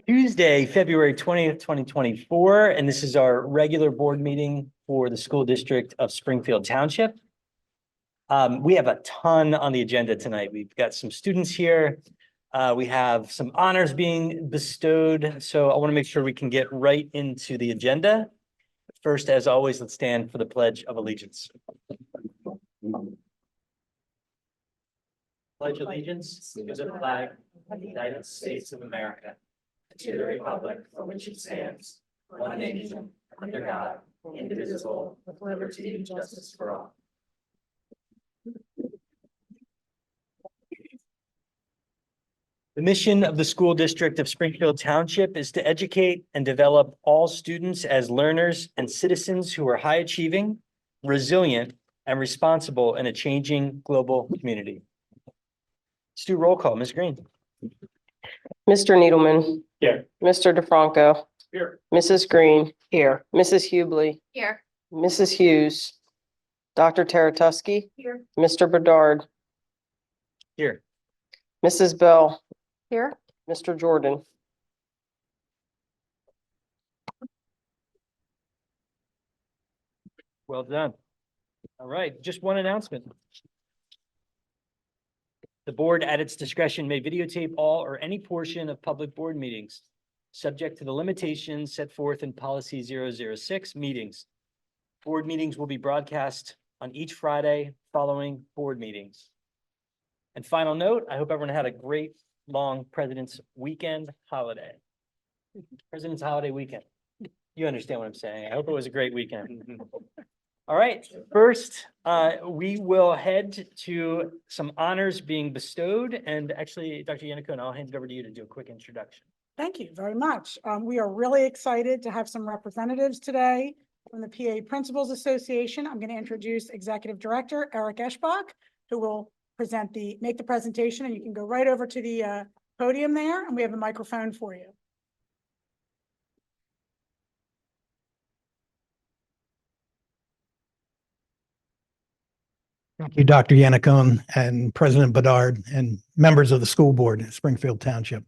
Tuesday, February 20th, 2024, and this is our regular board meeting for the school district of Springfield Township. We have a ton on the agenda tonight. We've got some students here. We have some honors being bestowed, so I want to make sure we can get right into the agenda. First, as always, let's stand for the Pledge of Allegiance. Pledge allegiance to the flag of the United States of America, to the republic for which it stands, one nation, under God, indivisible, with liberty and justice for all. The mission of the school district of Springfield Township is to educate and develop all students as learners and citizens who are high achieving, resilient, and responsible in a changing global community. Let's do roll call. Ms. Green. Mr. Needleman. Here. Mr. DeFranco. Here. Mrs. Green. Here. Mrs. Hubley. Here. Mrs. Hughes. Dr. Taratusky. Here. Mr. Bedard. Here. Mrs. Bell. Here. Mr. Jordan. Well done. All right, just one announcement. The board at its discretion may videotape all or any portion of public board meetings, subject to the limitations set forth in policy 006 meetings. Board meetings will be broadcast on each Friday following board meetings. And final note, I hope everyone had a great long President's Weekend holiday. President's Holiday Weekend. You understand what I'm saying. I hope it was a great weekend. All right, first, we will head to some honors being bestowed. And actually, Dr. Yannicone, I'll hand it over to you to do a quick introduction. Thank you very much. We are really excited to have some representatives today from the PA Principals Association. I'm going to introduce Executive Director Eric Eschbach, who will make the presentation, and you can go right over to the podium there, and we have a microphone for you. Thank you, Dr. Yannicone and President Bedard and members of the school board at Springfield Township.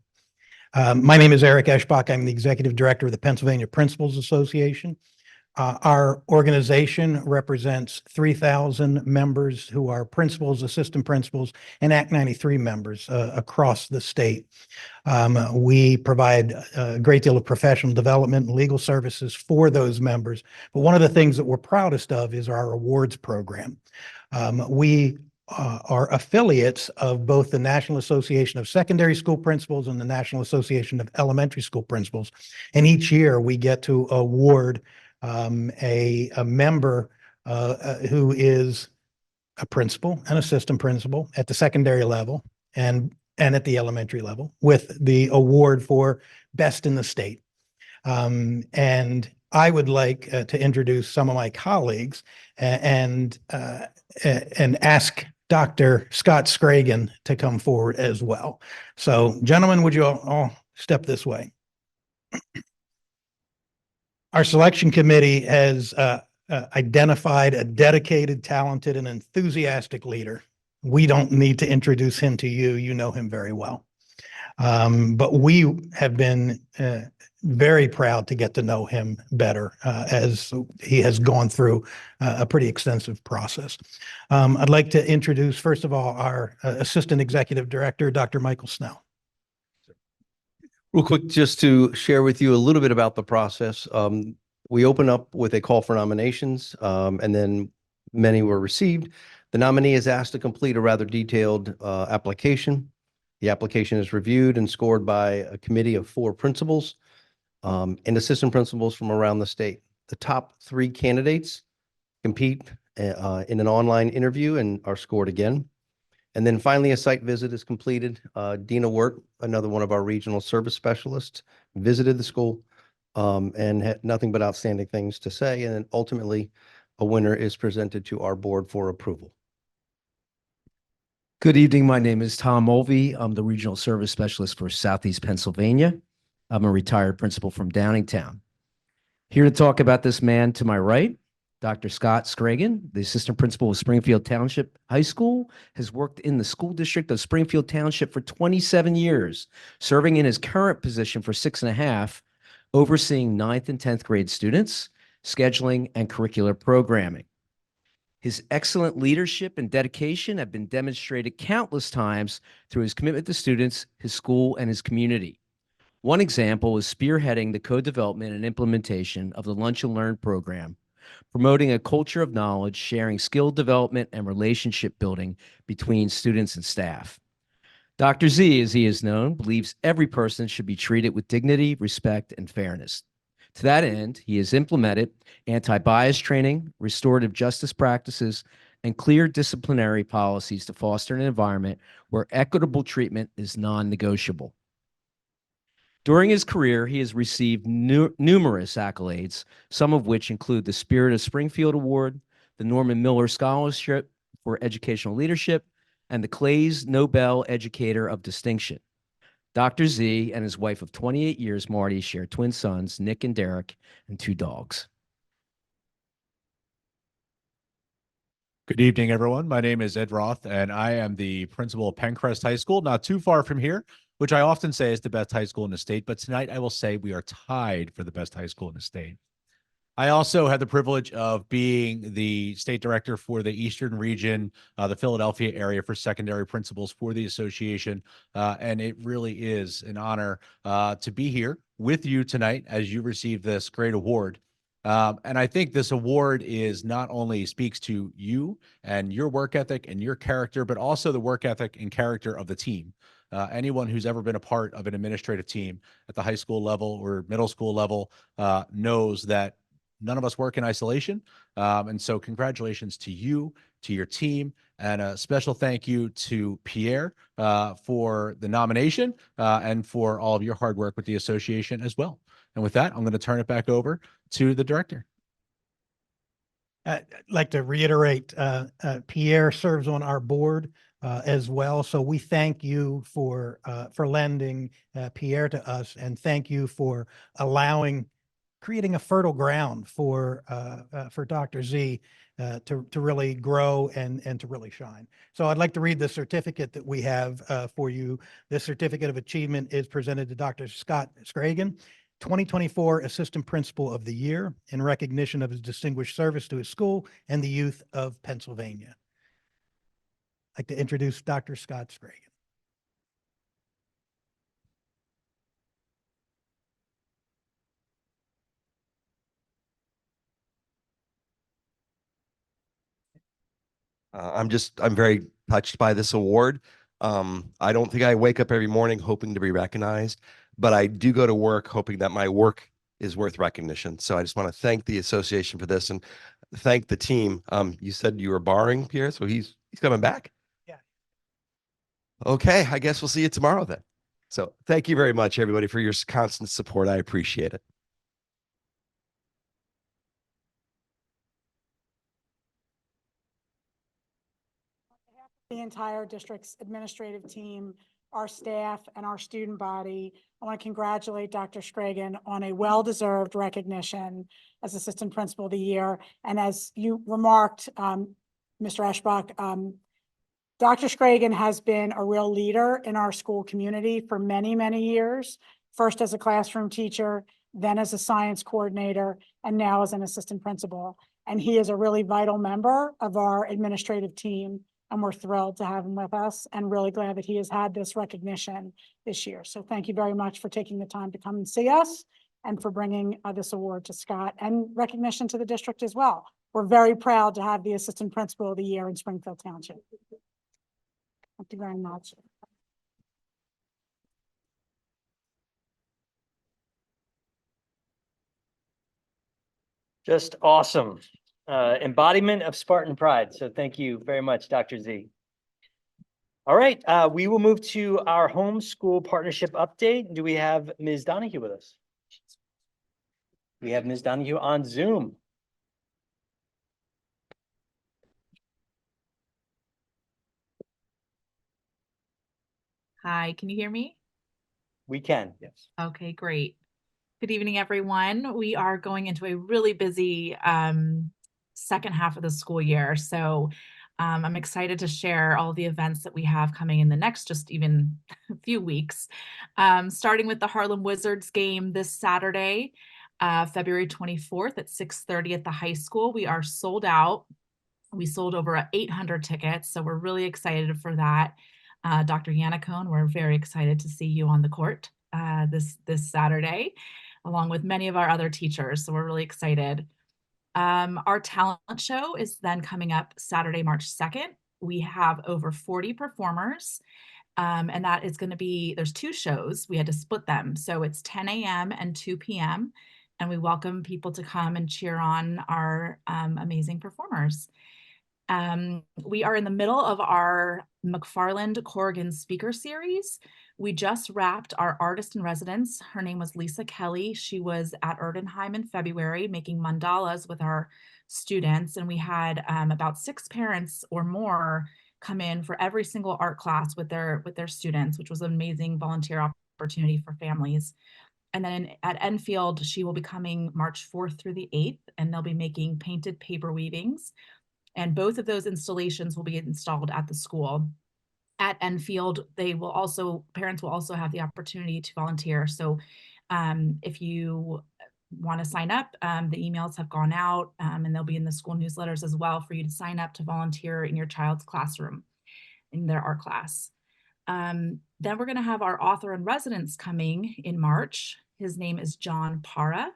My name is Eric Eschbach. I'm the Executive Director of the Pennsylvania Principals Association. Our organization represents 3,000 members who are principals, assistant principals, and Act 93 members across the state. We provide a great deal of professional development and legal services for those members. But one of the things that we're proudest of is our awards program. We are affiliates of both the National Association of Secondary School Principals and the National Association of Elementary School Principals. And each year we get to award a member who is a principal, an assistant principal at the secondary level and at the elementary level with the award for best in the state. And I would like to introduce some of my colleagues and ask Dr. Scott Scragan to come forward as well. So, gentlemen, would you all step this way? Our selection committee has identified a dedicated, talented, and enthusiastic leader. We don't need to introduce him to you. You know him very well. But we have been very proud to get to know him better as he has gone through a pretty extensive process. I'd like to introduce, first of all, our Assistant Executive Director, Dr. Michael Snell. Real quick, just to share with you a little bit about the process. We open up with a call for nominations, and then many were received. The nominee is asked to complete a rather detailed application. The application is reviewed and scored by a committee of 4 principals and assistant principals from around the state. The top 3 candidates compete in an online interview and are scored again. And then finally, a site visit is completed. Dina Wirt, another one of our regional service specialists, visited the school and had nothing but outstanding things to say. And then ultimately, a winner is presented to our board for approval. Good evening. My name is Tom Mulvey. I'm the regional service specialist for Southeast Pennsylvania. I'm a retired principal from Downingtown. Here to talk about this man to my right, Dr. Scott Scragan, the assistant principal of Springfield Township High School, has worked in the school district of Springfield Township for 27 years, serving in his current position for 6.5, overseeing 9th and 10th grade students, scheduling, and curricular programming. His excellent leadership and dedication have been demonstrated countless times through his commitment to students, his school, and his community. One example is spearheading the co-development and implementation of the Lunch and Learn program, promoting a culture of knowledge, sharing skill development, and relationship building between students and staff. Dr. Z, as he is known, believes every person should be treated with dignity, respect, and fairness. To that end, he has implemented anti-bias training, restorative justice practices, and clear disciplinary policies to foster an environment where equitable treatment is non-negotiable. During his career, he has received numerous accolades, some of which include the Spirit of Springfield Award, the Norman Miller Scholarship for Educational Leadership, and the Clay's Nobel Educator of Distinction. Dr. Z and his wife of 28 years, Marty, share twin sons, Nick and Derek, and 2 dogs. Good evening, everyone. My name is Ed Roth, and I am the principal of Pencrest High School, not too far from here, which I often say is the best high school in the state. But tonight I will say we are tied for the best high school in the state. I also had the privilege of being the state director for the Eastern region, the Philadelphia area, for secondary principals for the association. And it really is an honor to be here with you tonight as you receive this great award. And I think this award is not only speaks to you and your work ethic and your character, but also the work ethic and character of the team. Anyone who's ever been a part of an administrative team at the high school level or middle school level knows that none of us work in isolation. And so congratulations to you, to your team, and a special thank you to Pierre for the nomination and for all of your hard work with the association as well. And with that, I'm going to turn it back over to the director. I'd like to reiterate, Pierre serves on our board as well. So we thank you for lending Pierre to us, and thank you for creating a fertile ground for Dr. Z to really grow and to really shine. So I'd like to read the certificate that we have for you. This certificate of achievement is presented to Dr. Scott Scragan, 2024 Assistant Principal of the Year, in recognition of his distinguished service to his school and the youth of Pennsylvania. I'd like to introduce Dr. Scott Scragan. I'm very touched by this award. I don't think I wake up every morning hoping to be recognized, but I do go to work hoping that my work is worth recognition. So I just want to thank the association for this and thank the team. You said you were barring Pierre, so he's coming back. Yeah. Okay, I guess we'll see you tomorrow then. So thank you very much, everybody, for your constant support. I appreciate it. The entire district's administrative team, our staff, and our student body, I want to congratulate Dr. Scragan on a well-deserved recognition as Assistant Principal of the Year. And as you remarked, Mr. Eschbach, Dr. Scragan has been a real leader in our school community for many, many years, first as a classroom teacher, then as a science coordinator, and now as an assistant principal. And he is a really vital member of our administrative team, and we're thrilled to have him with us and really glad that he has had this recognition this year. So thank you very much for taking the time to come and see us and for bringing this award to Scott, and recognition to the district as well. We're very proud to have the Assistant Principal of the Year in Springfield Township. Thank you very much. Just awesome. Embodiment of Spartan pride. So thank you very much, Dr. Z. All right, we will move to our homeschool partnership update. Do we have Ms. Donahue with us? We have Ms. Donahue on Zoom. Hi, can you hear me? We can, yes. Okay, great. Good evening, everyone. We are going into a really busy second half of the school year. So I'm excited to share all the events that we have coming in the next just even a few weeks. Starting with the Harlem Wizards game this Saturday, February 24th at 6:30 at the high school. We are sold out. We sold over 800 tickets, so we're really excited for that. Dr. Yannicone, we're very excited to see you on the court this Saturday, along with many of our other teachers. So we're really excited. Our talent show is then coming up Saturday, March 2nd. We have over 40 performers, and that is going to be, there's 2 shows. We had to split them. So it's 10 a.m. and 2 p.m. And we welcome people to come and cheer on our amazing performers. We are in the middle of our McFarland Corrigan speaker series. We just wrapped our artist in residence. Her name was Lisa Kelly. She was at Erdenheim in February making mandalas with our students. And we had about 6 parents or more come in for every single art class with their students, which was an amazing volunteer opportunity for families. And then at Enfield, she will be coming March 4th through the 8th, and they'll be making painted paper weavings. And both of those installations will be installed at the school. At Enfield, parents will also have the opportunity to volunteer. So if you want to sign up, the emails have gone out, and they'll be in the school newsletters as well for you to sign up to volunteer in your child's classroom in their art class. Then we're going to have our author in residence coming in March. His name is John Para.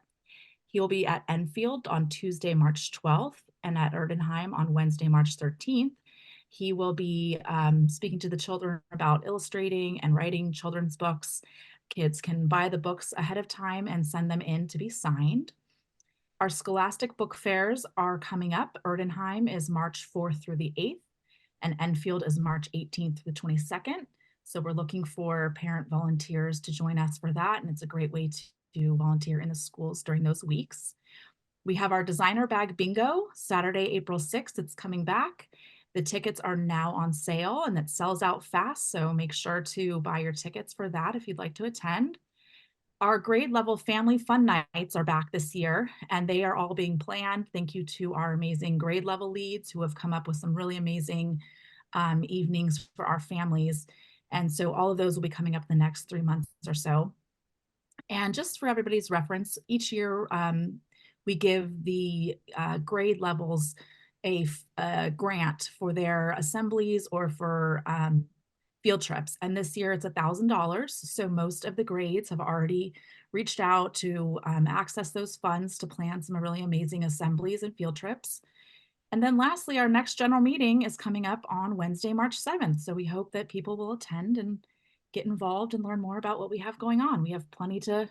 He will be at Enfield on Tuesday, March 12th, and at Erdenheim on Wednesday, March 13th. He will be speaking to the children about illustrating and writing children's books. Kids can buy the books ahead of time and send them in to be signed. Our Scholastic book fairs are coming up. Erdenheim is March 4th through the 8th, and Enfield is March 18th through the 22nd. So we're looking for parent volunteers to join us for that, and it's a great way to volunteer in the schools during those weeks. We have our designer bag bingo, Saturday, April 6th. It's coming back. The tickets are now on sale and it sells out fast. So make sure to buy your tickets for that if you'd like to attend. Our grade level family fun nights are back this year, and they are all being planned. Thank you to our amazing grade level leads who have come up with some really amazing evenings for our families. And so all of those will be coming up in the next 3 months or so. And just for everybody's reference, each year we give the grade levels a grant for their assemblies or for field trips. And this year it's $1,000. So most of the grades have already reached out to access those funds to plan some really amazing assemblies and field trips. And then lastly, our next general meeting is coming up on Wednesday, March 7th. So we hope that people will attend and get involved and learn more about what we have going on. We have plenty to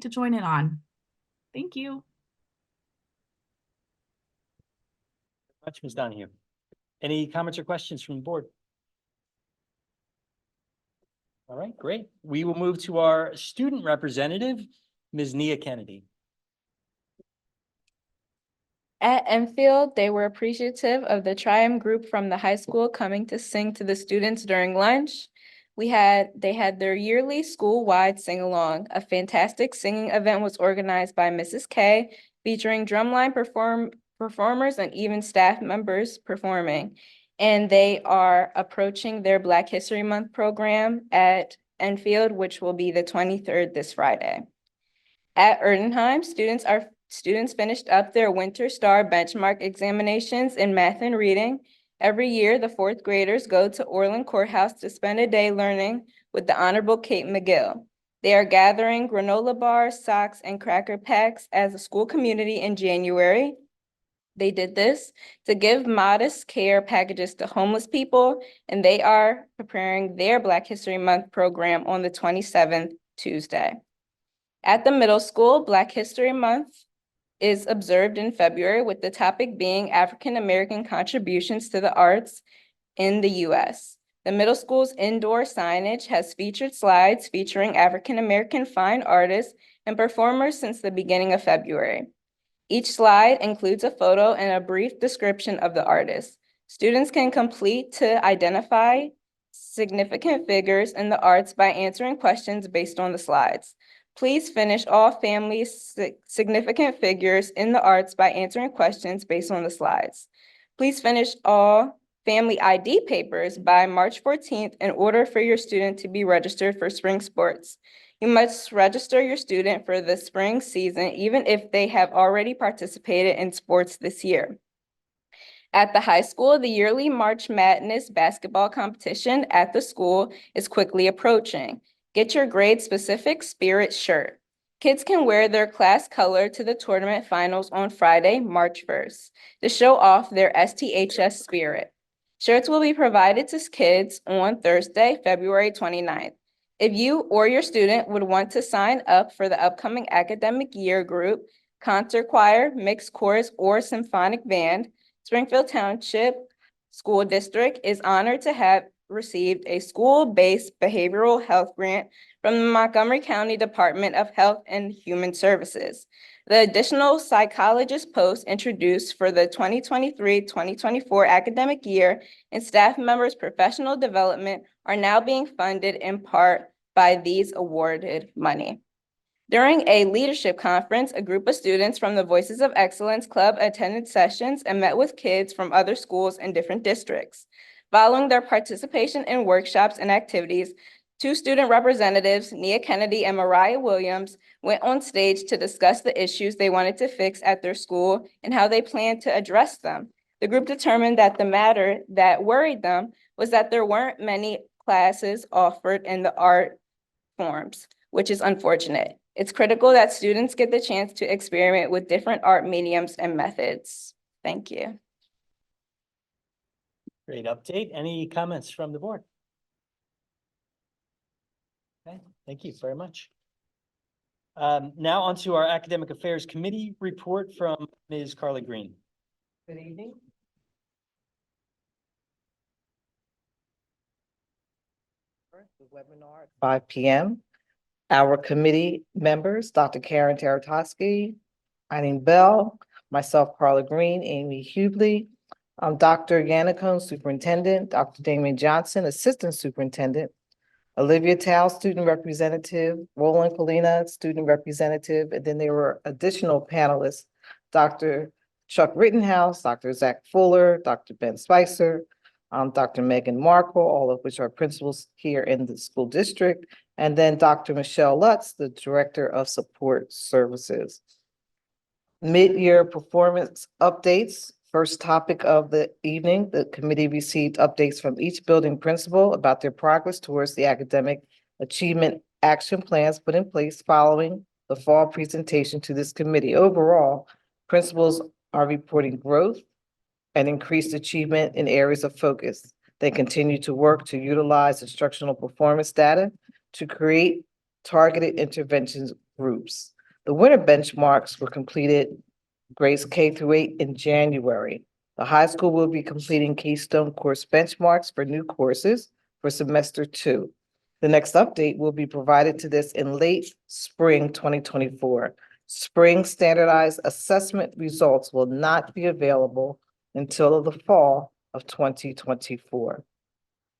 join in on. Thank you. Much, Ms. Donahue. Any comments or questions from the board? All right, great. We will move to our student representative, Ms. Nia Kennedy. At Enfield, they were appreciative of the Triumph group from the high school coming to sing to the students during lunch. They had their yearly school-wide sing-along. A fantastic singing event was organized by Mrs. K, featuring drumline performers and even staff members performing. And they are approaching their Black History Month program at Enfield, which will be the 23rd this Friday. At Erdenheim, students finished up their Winter Star benchmark examinations in math and reading. Every year, the 4th graders go to Orland Courthouse to spend a day learning with the Honorable Kate McGill. They are gathering granola bars, socks, and cracker packs as a school community in January. They did this to give modest care packages to homeless people, and they are preparing their Black History Month program on the 27th, Tuesday. At the middle school, Black History Month is observed in February, with the topic being African American contributions to the arts in the U.S. The middle school's indoor signage has featured slides featuring African American fine artists and performers since the beginning of February. Each slide includes a photo and a brief description of the artist. Students can complete to identify significant figures in the arts by answering questions based on the slides. Please finish all family significant figures in the arts by answering questions based on the slides. Please finish all family ID papers by March 14th in order for your student to be registered for spring sports. You must register your student for the spring season, even if they have already participated in sports this year. At the high school, the yearly March Madness basketball competition at the school is quickly approaching. Get your grade-specific spirit shirt. Kids can wear their class color to the tournament finals on Friday, March 1st, to show off their STHS spirit. Shirts will be provided to kids on Thursday, February 29th. If you or your student would want to sign up for the upcoming academic year group, concert choir, mixed chorus, or symphonic band, Springfield Township School District is honored to have received a school-based behavioral health grant from the Montgomery County Department of Health and Human Services. The additional psychologist posts introduced for the 2023-2024 academic year and staff members' professional development are now being funded in part by these awarded money. During a leadership conference, a group of students from the Voices of Excellence Club attended sessions and met with kids from other schools in different districts. Following their participation in workshops and activities, 2 student representatives, Nia Kennedy and Mariah Williams, went on stage to discuss the issues they wanted to fix at their school and how they planned to address them. The group determined that the matter that worried them was that there weren't many classes offered in the art forms, which is unfortunate. It's critical that students get the chance to experiment with different art mediums and methods. Thank you. Great update. Any comments from the board? Okay, thank you very much. Now on to our Academic Affairs Committee report from Ms. Carly Green. Good evening. The webinar at 5 p.m. Our committee members, Dr. Karen Teratosky, Eileen Bell, myself, Carla Green, Amy Hubley, Dr. Yannicone, Superintendent, Dr. Damien Johnson, Assistant Superintendent, Olivia Tao, Student Representative, Roland Colina, Student Representative, and then there were additional panelists, Dr. Chuck Rittenhouse, Dr. Zach Fuller, Dr. Ben Spicer, Dr. Megan Markle, all of which are principals here in the school district, and then Dr. Michelle Lutz, the Director of Support Services. Mid-year performance updates. First topic of the evening, the committee received updates from each building principal about their progress towards the academic achievement action plans put in place following the fall presentation to this committee. Overall, principals are reporting growth and increased achievement in areas of focus. They continue to work to utilize instructional performance data to create targeted interventions groups. The winter benchmarks were completed grades K through 8 in January. The high school will be completing Keystone course benchmarks for new courses for semester 2. The next update will be provided to this in late spring 2024. Spring standardized assessment results will not be available until the fall of 2024.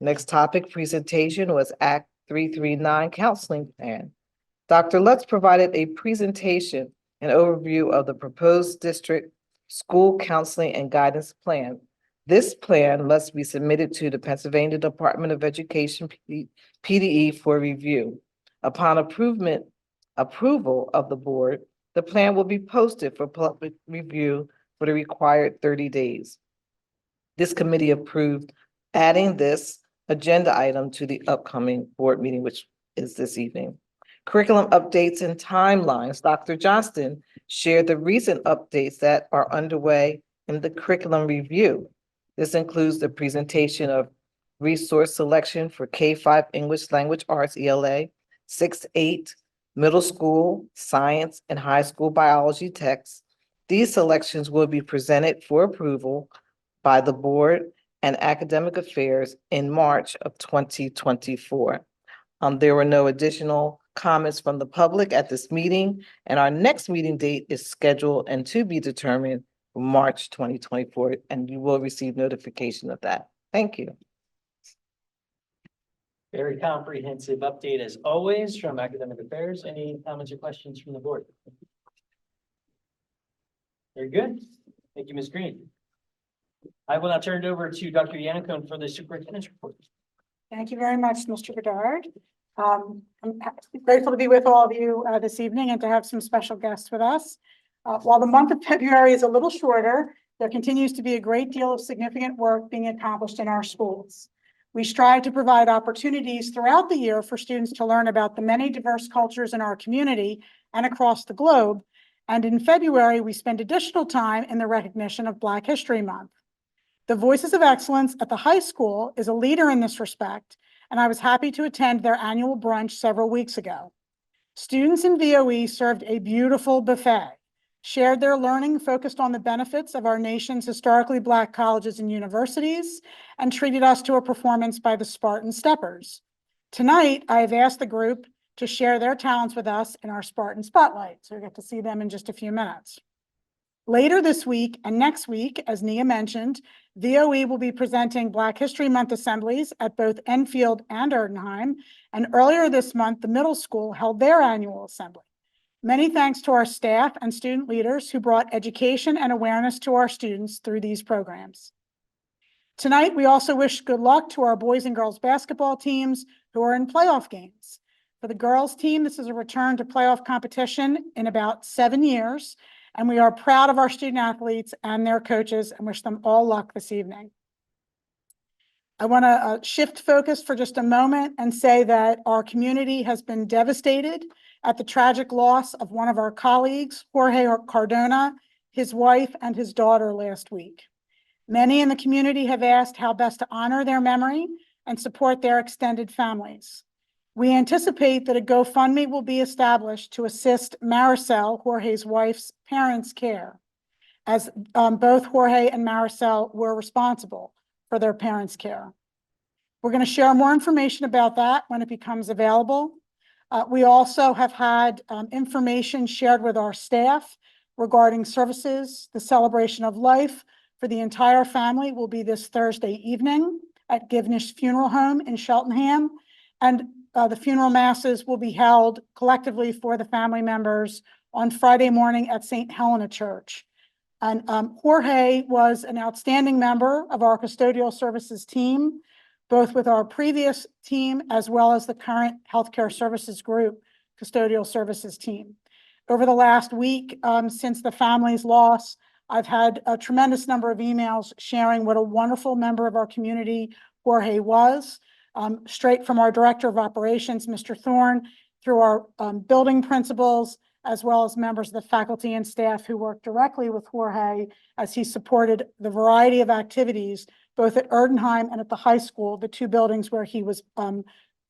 Next topic presentation was Act 339 Counseling Plan. Dr. Lutz provided a presentation and overview of the proposed district school counseling and guidance plan. This plan must be submitted to the Pennsylvania Department of Education, PDE, for review. Upon approval of the board, the plan will be posted for public review for the required 30 days. This committee approved adding this agenda item to the upcoming board meeting, which is this evening. Curriculum updates and timelines. Dr. Johnston shared the recent updates that are underway in the curriculum review. This includes the presentation of resource selection for K-5 English Language Arts ELA, 6-8 middle school science and high school biology texts. These selections will be presented for approval by the board and academic affairs in March of 2024. There were no additional comments from the public at this meeting, and our next meeting date is scheduled and to be determined for March 2024, and you will receive notification of that. Thank you. Very comprehensive update as always from Academic Affairs. Any comments or questions from the board? Very good. Thank you, Ms. Green. I will now turn it over to Dr. Yannicone for the superintendent's report. Thank you very much, Mr. Bedard. I'm grateful to be with all of you this evening and to have some special guests with us. While the month of February is a little shorter, there continues to be a great deal of significant work being accomplished in our schools. We strive to provide opportunities throughout the year for students to learn about the many diverse cultures in our community and across the globe. And in February, we spend additional time in the recognition of Black History Month. The Voices of Excellence at the high school is a leader in this respect, and I was happy to attend their annual brunch several weeks ago. Students in VOE served a beautiful buffet, shared their learning focused on the benefits of our nation's historically Black colleges and universities, and treated us to a performance by the Spartan Steppers. Tonight, I have asked the group to share their talents with us in our Spartan Spotlight, so we get to see them in just a few minutes. Later this week and next week, as Nia mentioned, VOE will be presenting Black History Month assemblies at both Enfield and Erdenheim, and earlier this month, the middle school held their annual assembly. Many thanks to our staff and student leaders who brought education and awareness to our students through these programs. Tonight, we also wish good luck to our boys and girls basketball teams who are in playoff games. For the girls team, this is a return to playoff competition in about 7 years, and we are proud of our student athletes and their coaches and wish them all luck this evening. I want to shift focus for just a moment and say that our community has been devastated at the tragic loss of one of our colleagues, Jorge Cardona, his wife, and his daughter last week. Many in the community have asked how best to honor their memory and support their extended families. We anticipate that a GoFundMe will be established to assist Maricel, Jorge's wife's parents' care, as both Jorge and Maricel were responsible for their parents' care. We're going to share more information about that when it becomes available. We also have had information shared with our staff regarding services. The celebration of life for the entire family will be this Thursday evening at Givnish Funeral Home in Cheltenham, and the funeral masses will be held collectively for the family members on Friday morning at St. Helena Church. And Jorge was an outstanding member of our custodial services team, both with our previous team as well as the current healthcare services group custodial services team. Over the last week, since the family's loss, I've had a tremendous number of emails sharing what a wonderful member of our community Jorge was. Straight from our Director of Operations, Mr. Thorne, through our building principals, as well as members of the faculty and staff who worked directly with Jorge as he supported the variety of activities, both at Erdenheim and at the high school, the two buildings where he was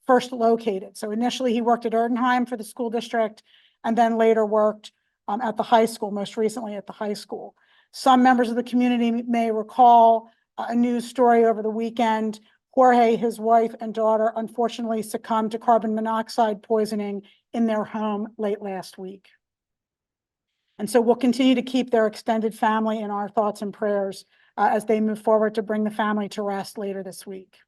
first located. So initially he worked at Erdenheim for the school district and then later worked at the high school, most recently at the high school. Some members of the community may recall a news story over the weekend. Jorge, his wife, and daughter unfortunately succumbed to carbon monoxide poisoning in their home late last week. And so we'll continue to keep their extended family in our thoughts and prayers as they move forward to bring the family to rest later this week.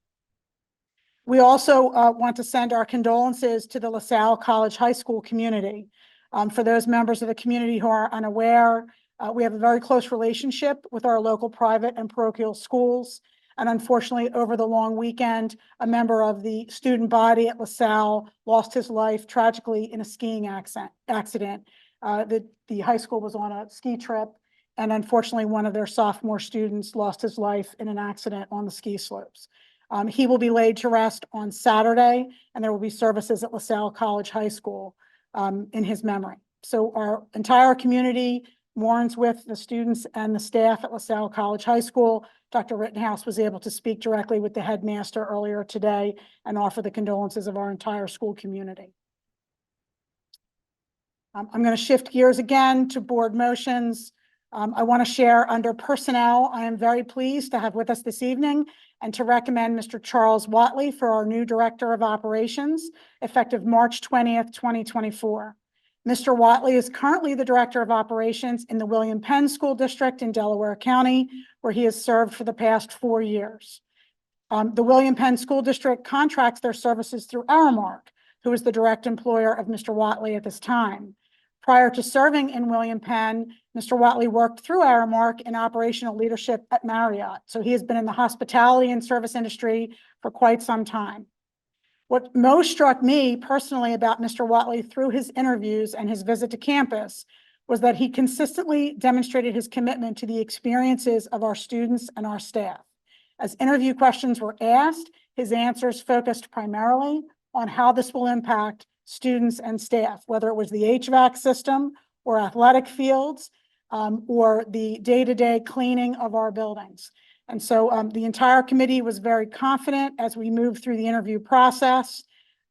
We also want to send our condolences to the LaSalle College High School community. For those members of the community who are unaware, we have a very close relationship with our local private and parochial schools. And unfortunately, over the long weekend, a member of the student body at LaSalle lost his life tragically in a skiing accident. The high school was on a ski trip, and unfortunately, one of their sophomore students lost his life in an accident on the ski slopes. He will be laid to rest on Saturday, and there will be services at LaSalle College High School in his memory. So our entire community mourns with the students and the staff at LaSalle College High School. Dr. Rittenhouse was able to speak directly with the headmaster earlier today and offer the condolences of our entire school community. I'm going to shift gears again to board motions. I want to share under personnel. I am very pleased to have with us this evening and to recommend Mr. Charles Watley for our new Director of Operations, effective March 20th, 2024. Mr. Watley is currently the Director of Operations in the William Penn School District in Delaware County, where he has served for the past 4 years. The William Penn School District contracts their services through Aramark, who is the direct employer of Mr. Watley at this time. Prior to serving in William Penn, Mr. Watley worked through Aramark in operational leadership at Marriott. So he has been in the hospitality and service industry for quite some time. What most struck me personally about Mr. Watley through his interviews and his visit to campus was that he consistently demonstrated his commitment to the experiences of our students and our staff. As interview questions were asked, his answers focused primarily on how this will impact students and staff, whether it was the HVAC system or athletic fields or the day-to-day cleaning of our buildings. And so the entire committee was very confident as we moved through the interview process.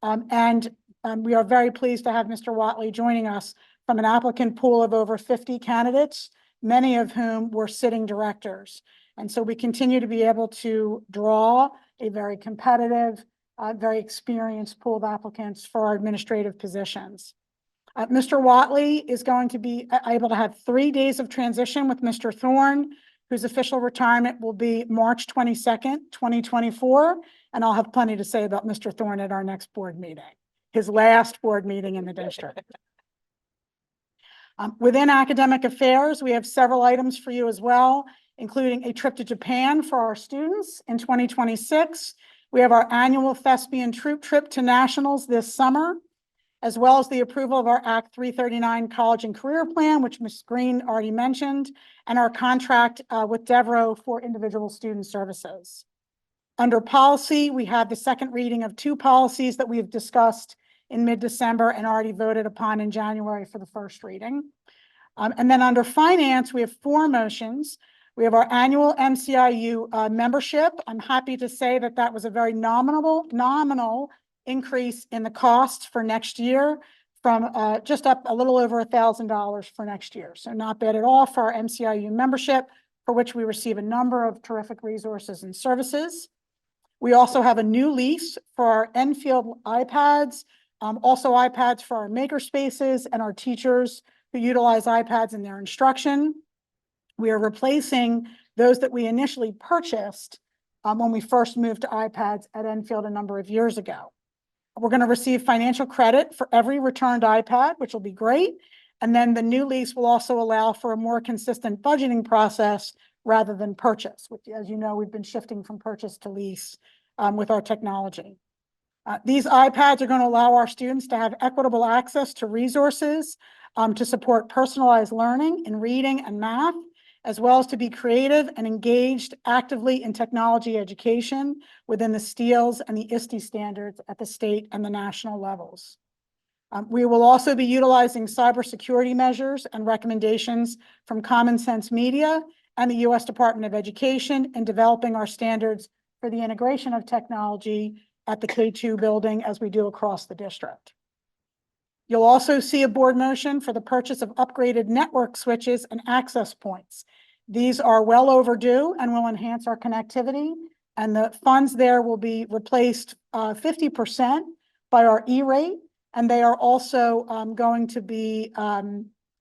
We are very pleased to have Mr. Watley joining us from an applicant pool of over 50 candidates, many of whom were sitting directors. And so we continue to be able to draw a very competitive, very experienced pool of applicants for our administrative positions. Mr. Watley is going to be able to have 3 days of transition with Mr. Thorne, whose official retirement will be March 22nd, 2024. And I'll have plenty to say about Mr. Thorne at our next board meeting, his last board meeting in the district. Within academic affairs, we have several items for you as well, including a trip to Japan for our students in 2026. We have our annual thespian troupe trip to nationals this summer, as well as the approval of our Act 339 College and Career Plan, which Ms. Green already mentioned, and our contract with Devro for individual student services. Under policy, we have the second reading of 2 policies that we have discussed in mid-December and already voted upon in January for the first reading. And then under finance, we have 4 motions. We have our annual MCIU membership. I'm happy to say that that was a very nominal increase in the cost for next year from just up a little over $1,000 for next year. So not bad at all for our MCIU membership, for which we receive a number of terrific resources and services. We also have a new lease for our Enfield iPads, also iPads for our maker spaces and our teachers who utilize iPads in their instruction. We are replacing those that we initially purchased when we first moved to iPads at Enfield a number of years ago. We're going to receive financial credit for every returned iPad, which will be great. And then the new lease will also allow for a more consistent budgeting process rather than purchase, which, as you know, we've been shifting from purchase to lease with our technology. These iPads are going to allow our students to have equitable access to resources to support personalized learning in reading and math, as well as to be creative and engaged actively in technology education within the STEELS and the ISTE standards at the state and the national levels. We will also be utilizing cybersecurity measures and recommendations from Common Sense Media and the U.S. Department of Education in developing our standards for the integration of technology at the K-2 building as we do across the district. You'll also see a board motion for the purchase of upgraded network switches and access points. These are well overdue and will enhance our connectivity, and the funds there will be replaced 50% by our E-rate, and they are also going to be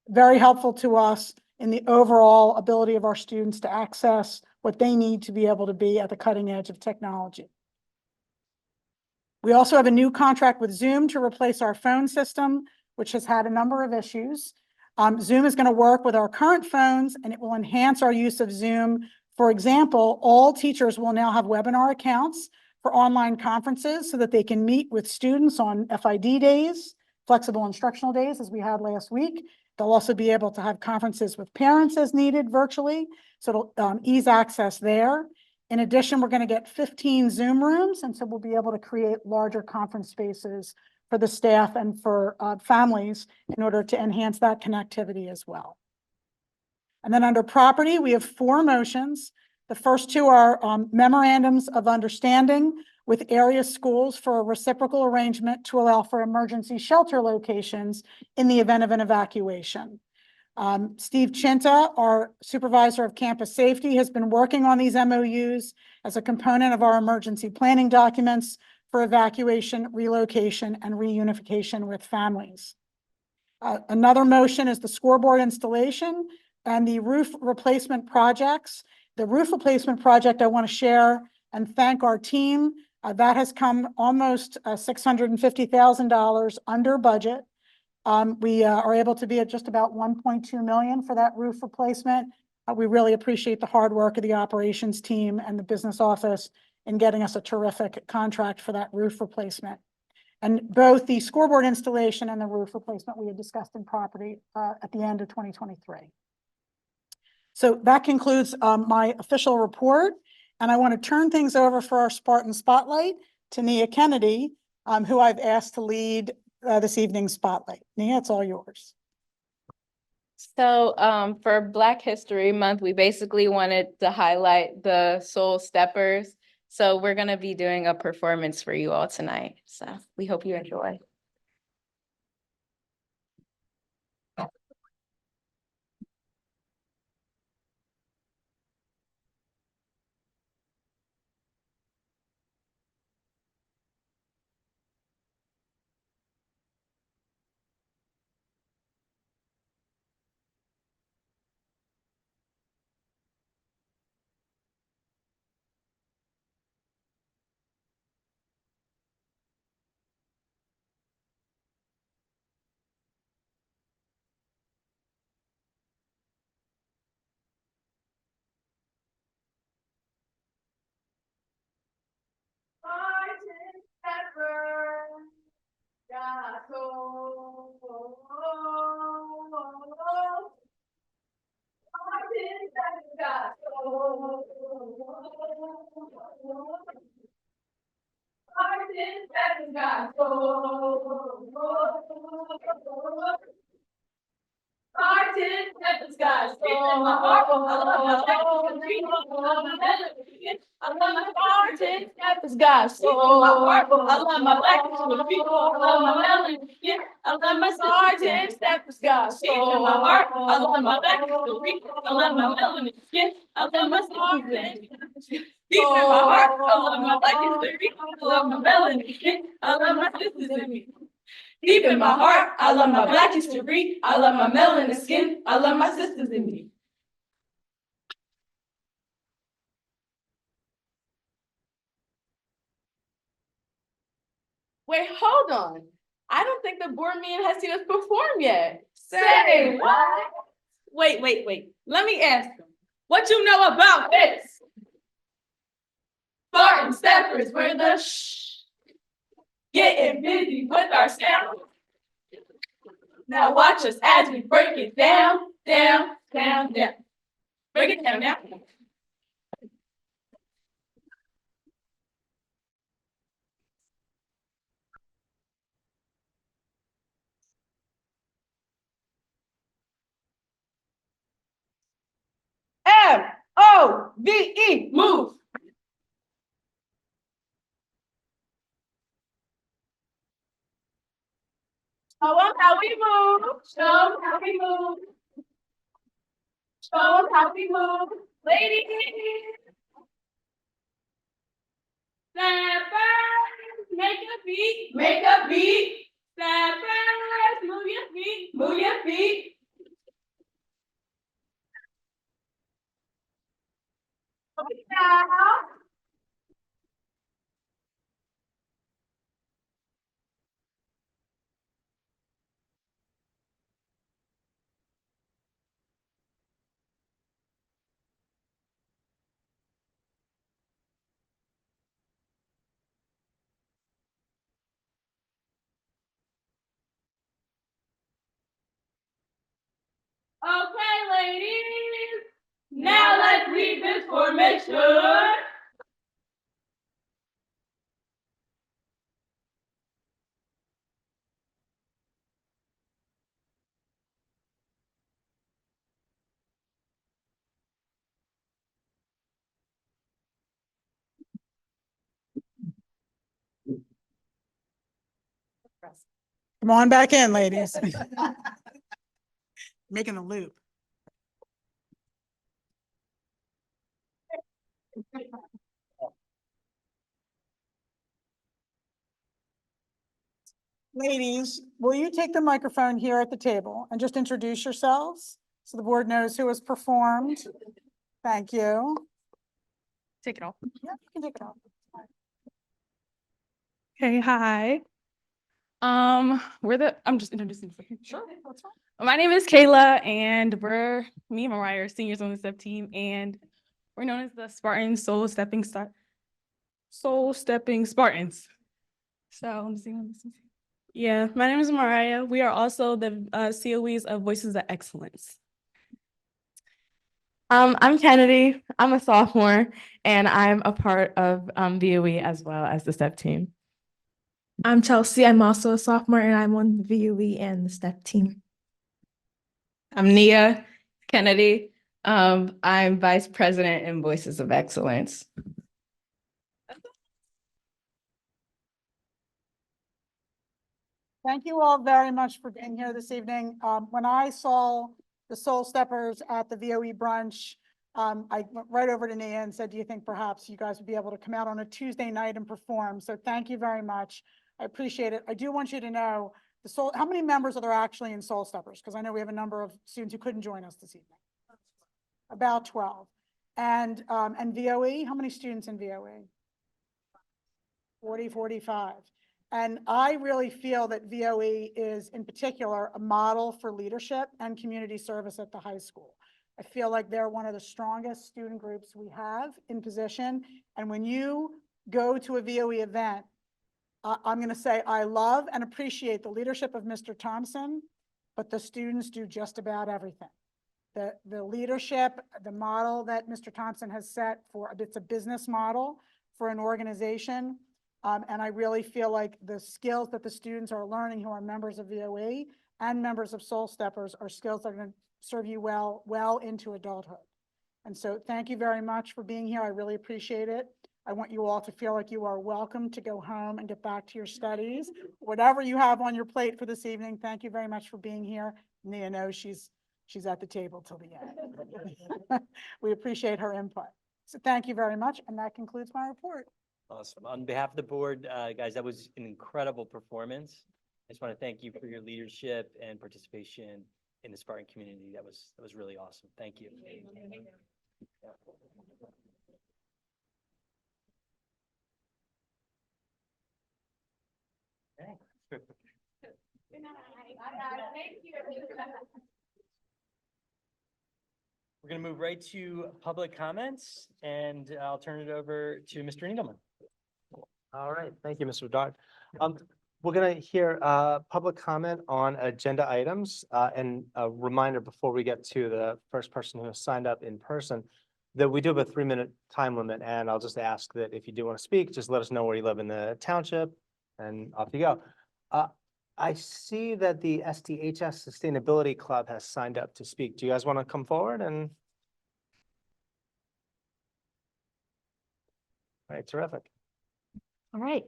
very helpful to us in the overall ability of our students to access what they need to be able to be at the cutting edge of technology. We also have a new contract with Zoom to replace our phone system, which has had a number of issues. Zoom is going to work with our current phones, and it will enhance our use of Zoom. For example, all teachers will now have webinar accounts for online conferences so that they can meet with students on FID days, flexible instructional days, as we had last week. They'll also be able to have conferences with parents as needed virtually, so it'll ease access there. In addition, we're going to get 15 Zoom rooms, and so we'll be able to create larger conference spaces for the staff and for families in order to enhance that connectivity as well. And then under property, we have 4 motions. The first 2 are memorandums of understanding with area schools for a reciprocal arrangement to allow for emergency shelter locations in the event of an evacuation. Steve Chinta, our supervisor of campus safety, has been working on these MOUs as a component of our emergency planning documents for evacuation, relocation, and reunification with families. Another motion is the scoreboard installation and the roof replacement projects. The roof replacement project I want to share and thank our team. That has come almost $650,000 under budget. We are able to be at just about 1.2 million for that roof replacement. We really appreciate the hard work of the operations team and the business office in getting us a terrific contract for that roof replacement. And both the scoreboard installation and the roof replacement we had discussed in property at the end of 2023. So that concludes my official report. And I want to turn things over for our Spartan Spotlight to Nia Kennedy, who I've asked to lead this evening's Spotlight. Nia, it's all yours. So for Black History Month, we basically wanted to highlight the Soul Steppers. So we're going to be doing a performance for you all tonight. So we hope you enjoy. Deep in my heart, I love my Black history. I love my melanin skin. I love my sisters in me. Wait, hold on. I don't think the board meeting has seen us perform yet. Say what? Wait. Let me ask them. What you know about this? Spartan Steppers, we're the getting busy with our sound. Now watch us as we break it down. Break it down now. MOVE, move. Show them how we move. Show them how we move. Show them how we move. Ladies. Steppers, make a beat. Make a beat. Steppers, move your feet. Move your feet. Now. Okay, ladies. Now let's leave this formation. Come on back in, ladies. Making a loop. Ladies, will you take the microphone here at the table and just introduce yourselves so the board knows who has performed? Thank you. Take it off. Yeah, you can take it off. Okay, hi. I'm just introducing myself. Sure, that's fine. My name is Kayla and me and Mariah are seniors on the STEP team and we're known as the Spartans, Soul Stepping Spartans. So let me see. Yeah, my name is Mariah. We are also the COEs of Voices of Excellence. I'm Kennedy. I'm a sophomore and I'm a part of VOE as well as the STEP team. I'm Chelsea. I'm also a sophomore and I'm on the VOE and the STEP team. I'm Nia Kennedy. I'm vice president in Voices of Excellence. Thank you all very much for being here this evening. When I saw the Soul Steppers at the VOE brunch, I went right over to Nia and said, do you think perhaps you guys would be able to come out on a Tuesday night and perform? So thank you very much. I appreciate it. I do want you to know how many members are there actually in Soul Steppers? Because I know we have a number of students who couldn't join us this evening. About 12. And VOE, how many students in VOE? 40, 45. And I really feel that VOE is in particular a model for leadership and community service at the high school. I feel like they're one of the strongest student groups we have in position. And when you go to a VOE event, I'm going to say I love and appreciate the leadership of Mr. Thompson, but the students do just about everything. The leadership, the model that Mr. Thompson has set for, it's a business model for an organization. And I really feel like the skills that the students are learning who are members of VOE and members of Soul Steppers are skills that are going to serve you well into adulthood. And so thank you very much for being here. I really appreciate it. I want you all to feel like you are welcome to go home and get back to your studies. Whatever you have on your plate for this evening, thank you very much for being here. Nia knows she's at the table till the end. We appreciate her input. So thank you very much. And that concludes my report. Awesome. On behalf of the board, guys, that was an incredible performance. I just want to thank you for your leadership and participation in the Spartan community. That was really awesome. Thank you. We're going to move right to public comments, and I'll turn it over to Mr. Engelmann. All right, thank you, Mr. Bedard. We're going to hear public comment on agenda items, and a reminder before we get to the first person who has signed up in person that we do have a 3-minute time limit, and I'll just ask that if you do want to speak, just let us know where you live in the township, and off you go. I see that the SDHS Sustainability Club has signed up to speak. Do you guys want to come forward? And all right, terrific. All right.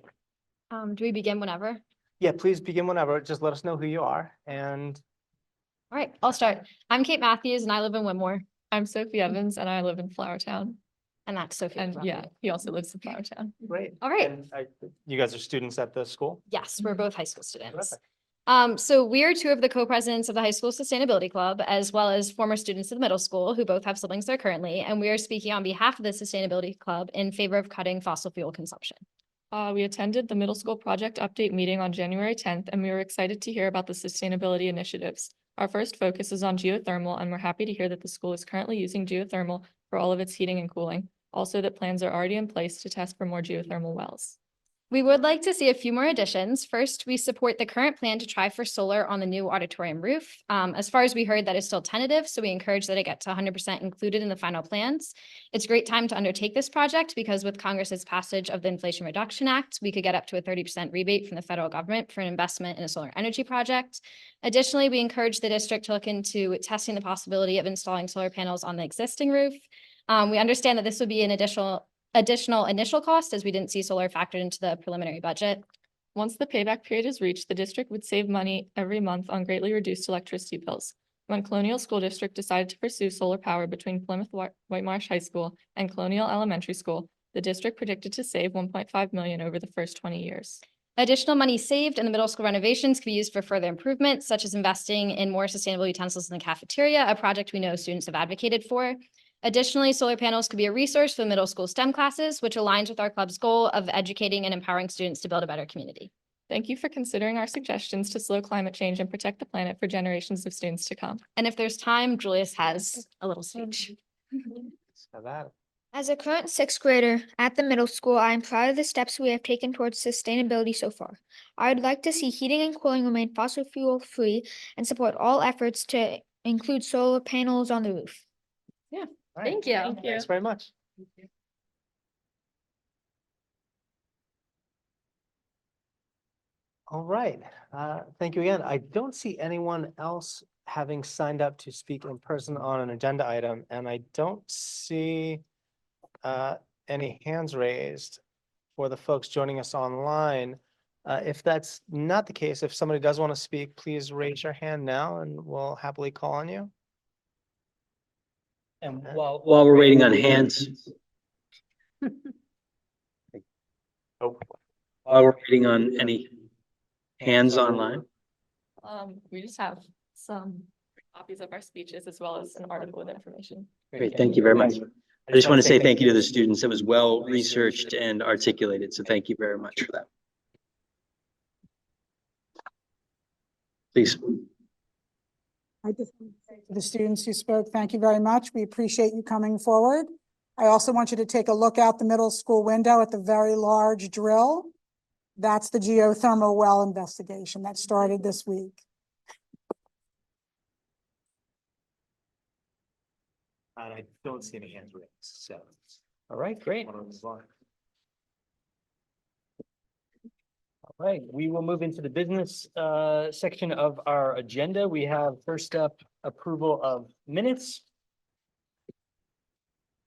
Do we begin whenever? Yeah, please begin whenever. Just let us know who you are. And All right, I'll start. I'm Kate Matthews and I live in Winmore. I'm Sophie Evans and I live in Flowertown. And that's Sophie. And yeah, he also lives in Flowertown. great. All right. And you guys are students at the school? Yes, we're both high school students. Terrific. So we are two of the co-presidents of the High School Sustainability Club, as well as former students of the middle school who both have siblings there currently. And we are speaking on behalf of the Sustainability Club in favor of cutting fossil fuel consumption. We attended the middle school project update meeting on January 10th, and we were excited to hear about the sustainability initiatives. Our first focus is on geothermal, and we're happy to hear that the school is currently using geothermal for all of its heating and cooling. Also, that plans are already in place to test for more geothermal wells. We would like to see a few more additions. First, we support the current plan to try for solar on the new auditorium roof. As far as we heard, that is still tentative, so we encourage that it get to 100% included in the final plans. It's a great time to undertake this project because with Congress's passage of the Inflation Reduction Act, we could get up to a 30% rebate from the federal government for an investment in a solar energy project. Additionally, we encourage the district to look into testing the possibility of installing solar panels on the existing roof. We understand that this would be an additional initial cost as we didn't see solar factored into the preliminary budget. Once the payback period is reached, the district would save money every month on greatly reduced electricity bills. When Colonial School District decided to pursue solar power between Plymouth White Marsh High School and Colonial Elementary School, the district predicted to save $1.5 million over the first 20 years. Additional money saved in the middle school renovations can be used for further improvements, such as investing in more sustainable utensils in the cafeteria, a project we know students have advocated for. Additionally, solar panels could be a resource for the middle school STEM classes, which aligns with our club's goal of educating and empowering students to build a better community. Thank you for considering our suggestions to slow climate change and protect the planet for generations of students to come. And if there's time, Julius has a little speech. Have that. As a current sixth grader at the middle school, I am proud of the steps we have taken towards sustainability so far. I would like to see heating and cooling remain fossil fuel free and support all efforts to include solar panels on the roof. All right. Thank you. Thanks very much. All right, thank you again. I don't see anyone else having signed up to speak in person on an agenda item, and I don't see any hands raised for the folks joining us online. If that's not the case, if somebody does want to speak, please raise your hand now and we'll happily call on you. And while we're waiting on hands. Oh. While we're waiting on any hands online. We just have some copies of our speeches as well as an article with information. Great, thank you very much. I just want to say thank you to the students. It was well researched and articulated, so thank you very much for that. Please. I just want to say to the students who spoke, thank you very much. We appreciate you coming forward. I also want you to take a look out the middle school window at the very large drill. That's the geothermal well investigation that started this week. And I don't see any hands raised, so. All right, great. wanna move on. All right, we will move into the business section of our agenda. We have first up approval of minutes.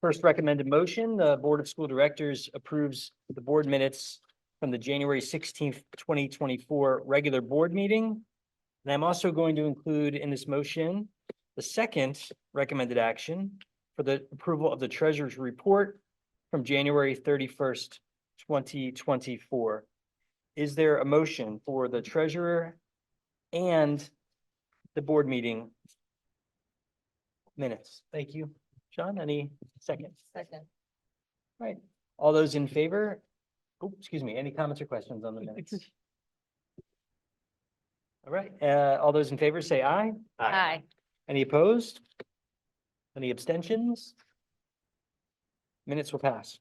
First recommended motion, the Board of School Directors approves the board minutes from the January 16th, 2024 regular board meeting. And I'm also going to include in this motion the second recommended action for the approval of the treasurer's report from January 31st, 2024. Is there a motion for the treasurer and the board meeting minutes? Thank you. John, any second? Second. Right. All those in favor? Oh, excuse me, any comments or questions on the minutes? All right, all those in favor say aye. Aye. Any opposed? Any abstentions? Minutes will pass.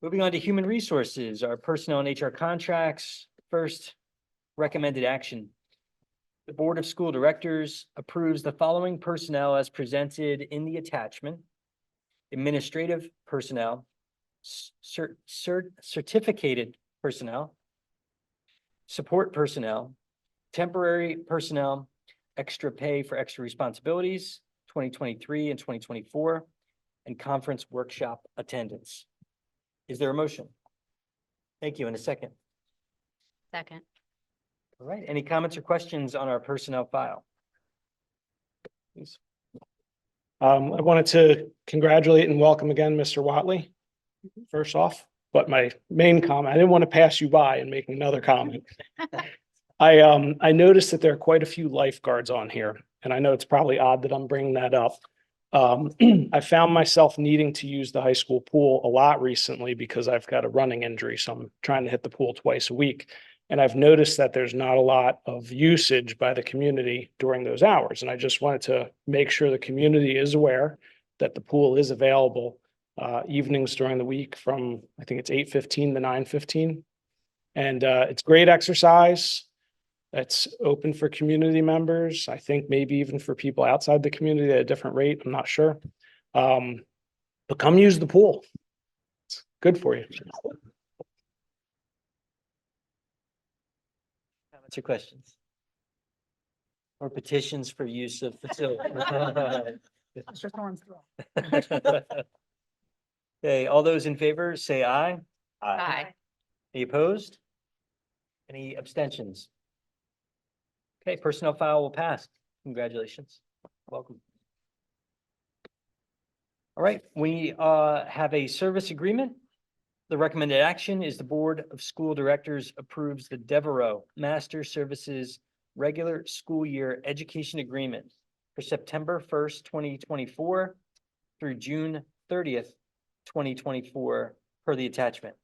Moving on to human resources, our personnel and HR contracts. First, recommended action. The Board of School Directors approves the following personnel as presented in the attachment. Administrative personnel, certificated personnel, support personnel, temporary personnel, extra pay for extra responsibilities, 2023 and 2024, and conference workshop attendance. Is there a motion? Thank you. In a second. Second. All right. Any comments or questions on our personnel file? Please. I wanted to congratulate and welcome again, Mr. Watley, first off, but my main comment, I didn't want to pass you by and make another comment. I noticed that there are quite a few lifeguards on here, and I know it's probably odd that I'm bringing that up. I found myself needing to use the high school pool a lot recently because I've got a running injury, so I'm trying to hit the pool twice a week. And I've noticed that there's not a lot of usage by the community during those hours. And I just wanted to make sure the community is aware that the pool is available evenings during the week from, I think it's 8:15 to 9:15. And it's great exercise. It's open for community members. I think maybe even for people outside the community at a different rate. I'm not sure. But come use the pool. It's good for you. Comments or questions? Or petitions for use of facility? Mr. Thorne's. Okay, all those in favor say aye. Aye. Any opposed? Any abstentions? Okay, personnel file will pass. Congratulations. Welcome. All right, we have a service agreement. The recommended action is the Board of School Directors approves the Devereaux Master Services Regular School Year Education Agreement for September 1st, 2024 through June 30th, 2024 per the attachment.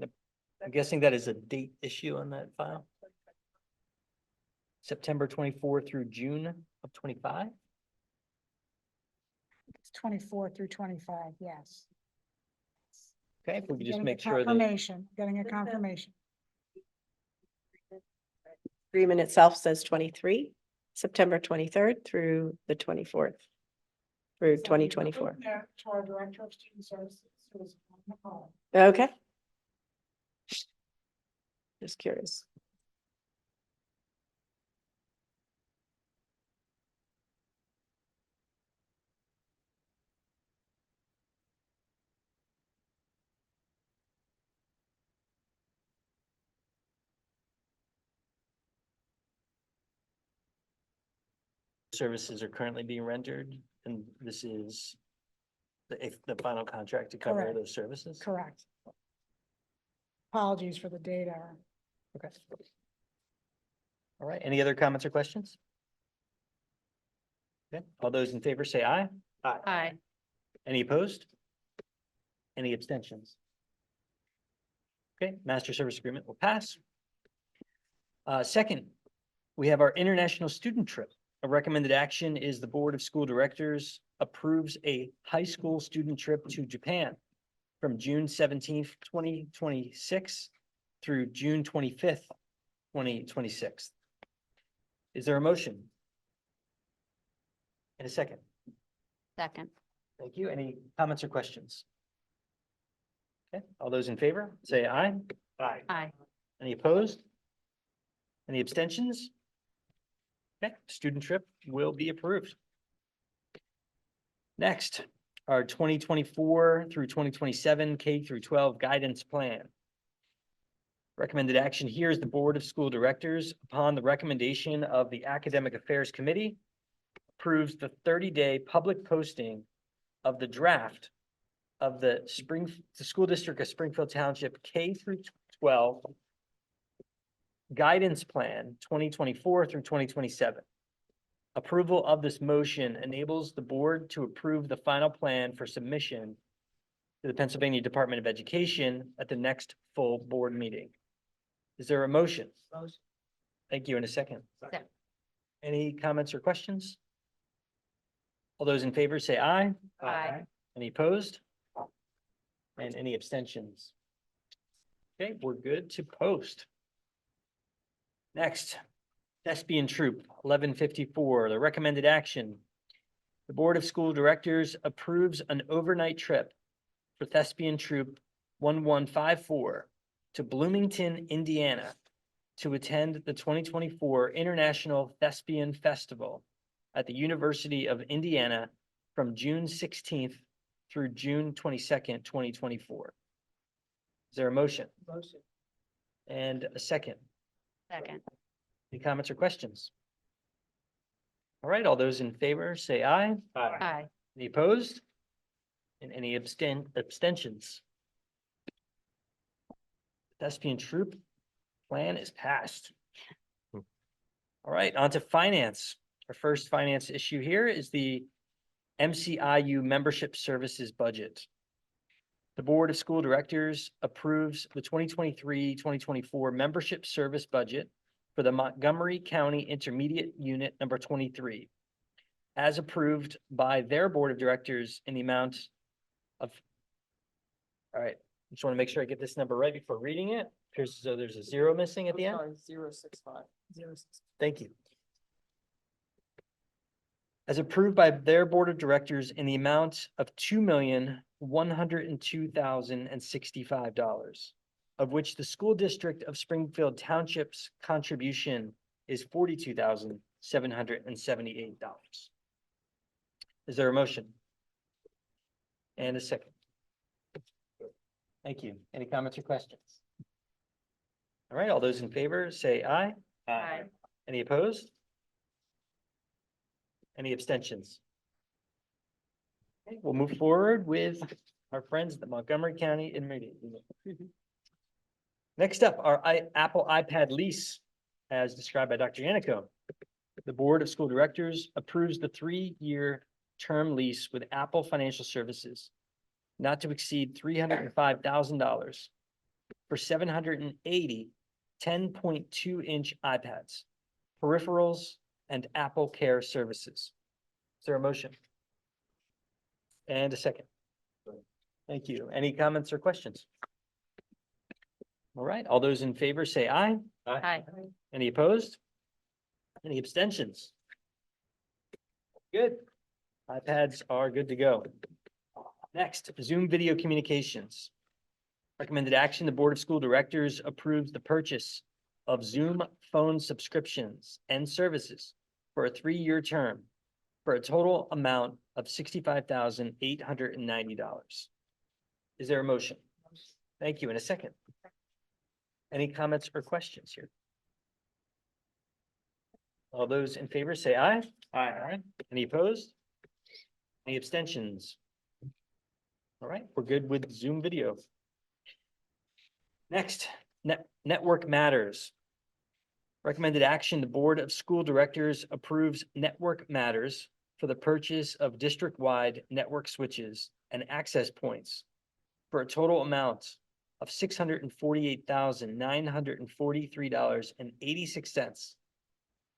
I'm guessing that is a date issue on that file. September 24 through June of 25. It's 24 through 25, yes. Okay, if we could just Getting a make sure that, confirmation, getting a confirmation. Agreement itself says 23, September 23rd through the 24th, through 2024. To our Director of Student Services, who is on the call. Okay. Just curious. services are currently being rendered, and this is the final contract to cover Correct. those services? Correct. Apologies for the data. Okay. All right, any other comments or questions? Okay, all those in favor say aye. Aye. Any opposed? Any abstentions? Okay, master service agreement will pass. Second, we have our international student trip. A recommended action is the Board of School Directors approves a high school student trip to Japan from June 17th, 2026 through June 25th, 2026. Is there a motion? And a second. Second. Thank you. Any comments or questions? Okay, all those in favor, say aye. Aye. Aye. Any opposed? Any abstentions? Okay, student trip will be approved. Next, our 2024 through 2027 K through 12 guidance plan. Recommended action here is the Board of School Directors, upon the recommendation of the Academic Affairs Committee, approves the 30-day public posting of the draft of the School District of Springfield Township K through 12 Guidance Plan 2024 through 2027. Approval of this motion enables the board to approve the final plan for submission to the Pennsylvania Department of Education at the next full board meeting. Is there a motion? Motion. Thank you. In a second. Second. Any comments or questions? All those in favor say aye. Aye. Any opposed? And any abstentions? Okay, we're good to post. Next, Thespian Troop 1154, the recommended action. The Board of School Directors approves an overnight trip for Thespian Troop 1154 to Bloomington, Indiana, to attend the 2024 International Thespian Festival at the University of Indiana from June 16th through June 22nd, 2024. Is there a motion? Motion. And a second? Second. Any comments or questions? All right, all those in favor say aye. Aye. Any opposed? And any abstentions? Thespian Troop plan is passed. All right, on to finance. Our first finance issue here is the MCIU membership services budget. The Board of School Directors approves the 2023-2024 membership service budget for the Montgomery County Intermediate Unit number 23, as approved by their Board of Directors in the amount of, all right, just want to make sure I get this number right before reading it. Appears as though there's a zero missing at the end. 065. Thank you. As approved by their Board of Directors in the amount of $2,102,065, of which the School District of Springfield Township's contribution is $42,778. Is there a motion? And a second. Thank you. Any comments or questions? All right, all those in favor say aye. Aye. Any opposed? Any abstentions? Okay, we'll move forward with our friends at the Montgomery County Intermediate Unit. Next up, our Apple iPad lease, as described by Dr. Yannico. The Board of School Directors approves the 3-year term lease with Apple Financial Services not to exceed $305,000 for 780 10.2-inch iPads, peripherals, and Apple Care services. Is there a motion? And a second. Thank you. Any comments or questions? All right, all those in favor say aye. Hi. Any opposed? Any abstentions? Good. iPads are good to go. Next, Zoom video communications. Recommended action, the Board of School Directors approves the purchase of Zoom phone subscriptions and services for a 3-year term for a total amount of $65,890. Is there a motion? Thank you. In a second. Any comments or questions here? All those in favor say aye. Aye. Any opposed? Any abstentions? All right, we're good with Zoom video. Next, Network Matters. Recommended action, the Board of School Directors approves Network Matters for the purchase of district-wide network switches and access points for a total amount of $648,943.86,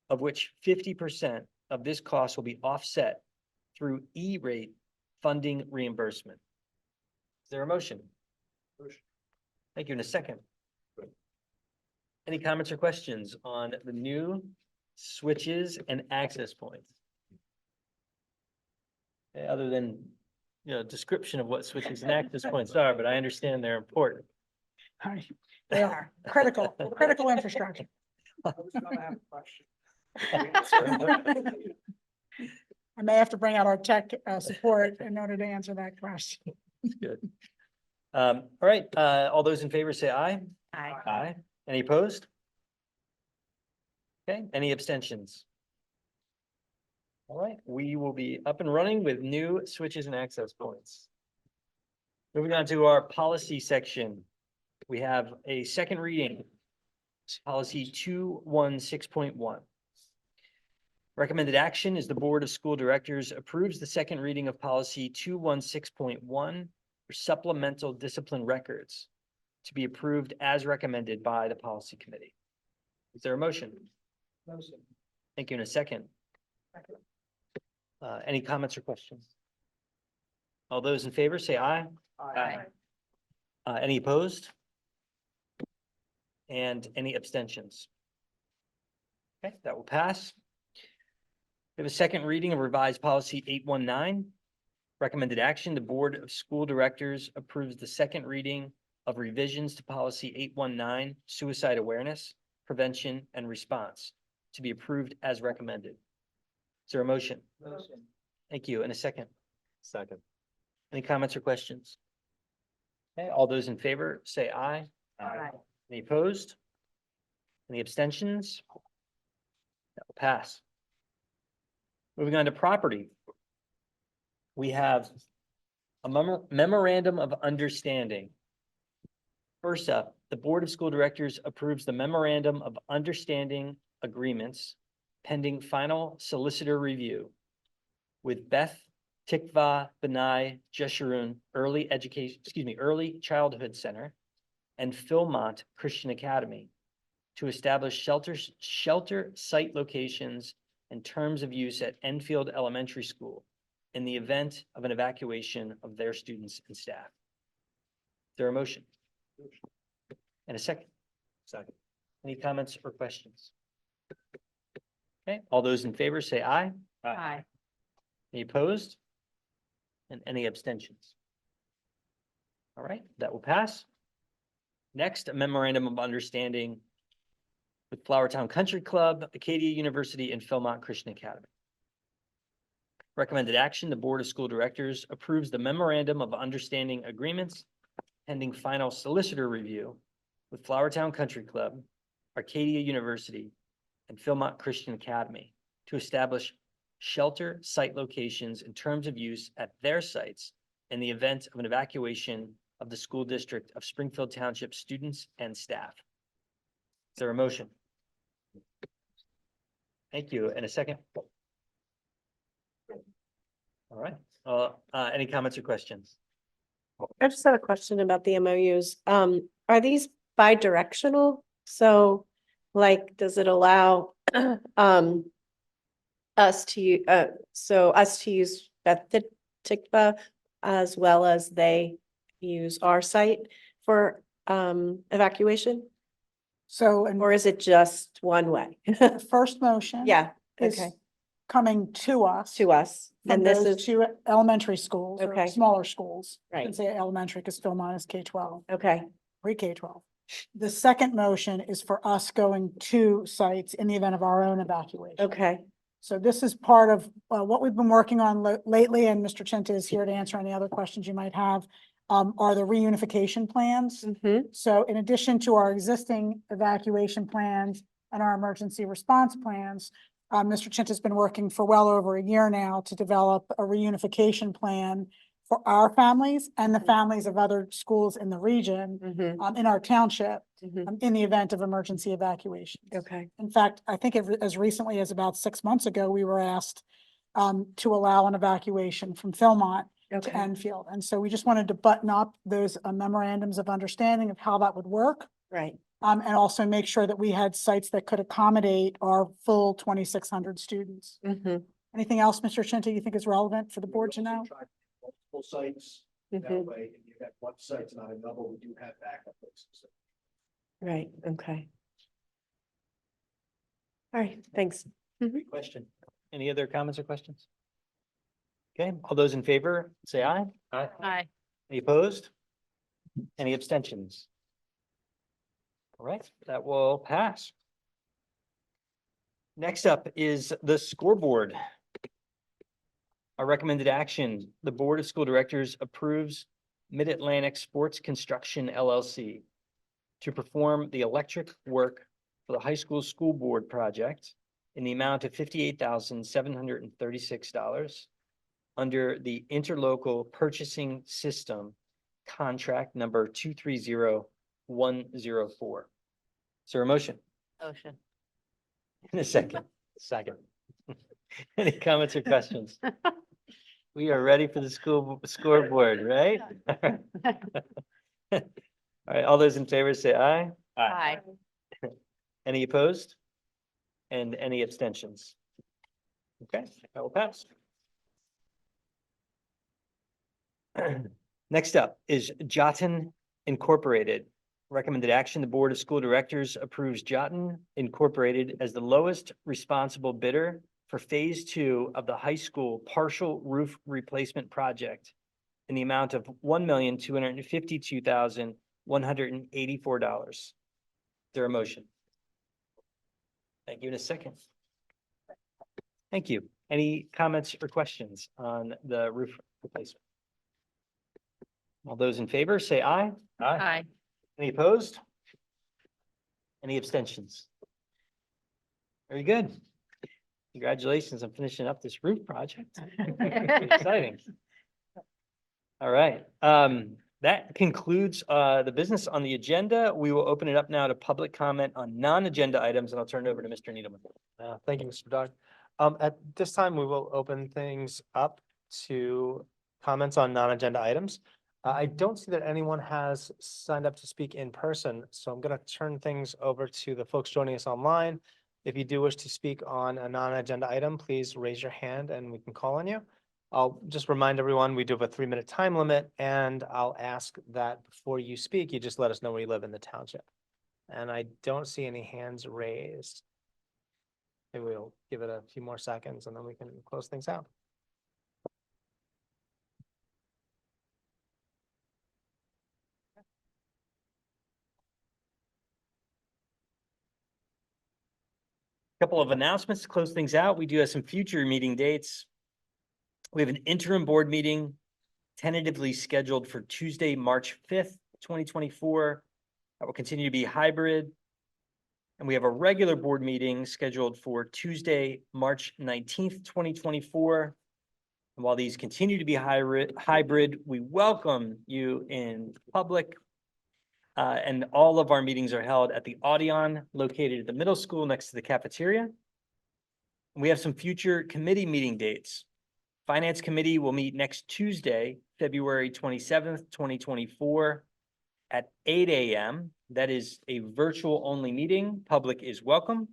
of which 50% of this cost will be offset through E-rate funding reimbursement. Is there a motion? Motion. Thank you. In a second. Any comments or questions on the new switches and access points? Okay, other than, description of what switches and access points are, but I understand they're important. Hi, they are critical infrastructure. I may have to bring out our tech support in order to answer that question. Good. All right, all those in favor say aye. Hi. Aye. Any opposed? Okay, any abstentions? All right, we will be up and running with new switches and access points. Moving on to our policy section. We have a second reading, policy 216.1. Recommended action is the Board of School Directors approves the second reading of policy 216.1 for supplemental discipline records to be approved as recommended by the policy committee. Is there a motion? Motion. Thank you. In a second. Any comments or questions? All those in favor say aye. Aye. Any opposed? And any abstentions? Okay, that will pass. We have a second reading of revised policy 819. Recommended action, the Board of School Directors approves the second reading of revisions to policy 819, suicide awareness, prevention, and response to be approved as recommended. Is there a motion? Motion. Thank you. In a second. Second. Any comments or questions? Okay, all those in favor say aye. Aye. Any opposed? Any abstentions? That will pass. Moving on to property. We have a memorandum of understanding. First up, the Board of School Directors approves the memorandum of understanding agreements pending final solicitor review with Beth Tikva B'nai Jeshurun Early Childhood Center and Philmont Christian Academy to establish shelter site locations and terms of use at Enfield Elementary School in the event of an evacuation of their students and staff. Is there a motion? And a second? Second. Any comments or questions? Okay, all those in favor say aye. Aye. Any opposed? And any abstentions? All right, that will pass. Next, a memorandum of understanding with Flowertown Country Club, Acadia University, and Philmont Christian Academy. Recommended action, the Board of School Directors approves the memorandum of understanding agreements pending final solicitor review with Flowertown Country Club, Acadia University, and Philmont Christian Academy to establish shelter site locations and terms of use at their sites in the event of an evacuation of the school district of Springfield Township students and staff. Is there a motion? Thank you. And a second? All right. Any comments or questions? I just have a question about the MOUs. Are these bi-directional? So like, does it allow us to use Beth Tikva as well as they use our site for evacuation? So, Or is it just one way? the first motion. Yeah, is okay, coming to us. to us. From And this those is, two elementary schools or Okay. smaller schools. I Right. can say elementary because Philmont is K-12, okay, pre-K-12. The second motion is for us going to sites in the event of our own evacuation. okay, So this is part of what we've been working on lately, and Mr. Chinta is here to answer any other questions you might have, are the reunification plans. So in addition to our existing evacuation plans and our emergency response plans, Mr. Chinta has been working for well over a year now to develop a reunification plan for our families and the families of other schools in the region, in our township, in the event of emergency evacuation. okay, In fact, I think as recently as about 6 months ago, we were asked to allow an evacuation from Philmont to okay, Enfield. And so we just wanted to button up those memorandums of understanding of how that would work. right. And also make sure that we had sites that could accommodate our full 2,600 students. Anything else, Mr. Chinta, you think is relevant for the board to know? Multiple sites. That way, if you have one site's not enough, we do have backup places. Right, okay. All right, thanks. Great question. Any other comments or questions? Okay, all those in favor, say aye. Aye. Aye. Any opposed? Any abstentions? All right, that will pass. Next up is the scoreboard. Our recommended action, the Board of School Directors approves Mid-Atlantic Sports Construction LLC to perform the electric work for the high school school board project in the amount of $58,736 under the interlocal purchasing system contract number 230104. Is there a motion? Motion. In a second. Second. Any comments or questions? We are ready for the school scoreboard, right? All right, all those in favor say aye. Aye. Any opposed? And any abstentions? Okay, that will pass. Next up is Jotin Incorporated. Recommended action, the Board of School Directors approves Jotin Incorporated as the lowest responsible bidder for Phase 2 of the high school partial roof replacement project in the amount of $1,252,184. Is there a motion? Thank you. In a second. Thank you. Any comments or questions on the roof replacement? All those in favor, say aye. Aye. Any opposed? Any abstentions? Very good. Congratulations on finishing up this roof project. Exciting. All right. That concludes the business on the agenda. We will open it up now to public comment on non-agenda items, and I'll turn it over to Mr. Needleman. Thank you, Mr. Dodd. At this time, we will open things up to comments on non-agenda items. I don't see that anyone has signed up to speak in person, so I'm going to turn things over to the folks joining us online. If you do wish to speak on a non-agenda item, please raise your hand and we can call on you. I'll just remind everyone, we do have a 3-minute time limit, and I'll ask that before you speak, you just let us know where you live in the township. And I don't see any hands raised. Maybe we'll give it a few more seconds and then we can close things out. Couple of announcements to close things out. We do have some future meeting dates. We have an interim board meeting tentatively scheduled for Tuesday, March 5th, 2024. That will continue to be hybrid. And we have a regular board meeting scheduled for Tuesday, March 19th, 2024. And while these continue to be hybrid, we welcome you in public. And all of our meetings are held at the Audion located at the middle school next to the cafeteria. We have some future committee meeting dates. Finance Committee will meet next Tuesday, February 27th, 2024 at 8 a.m. That is a virtual only meeting. Public is welcome.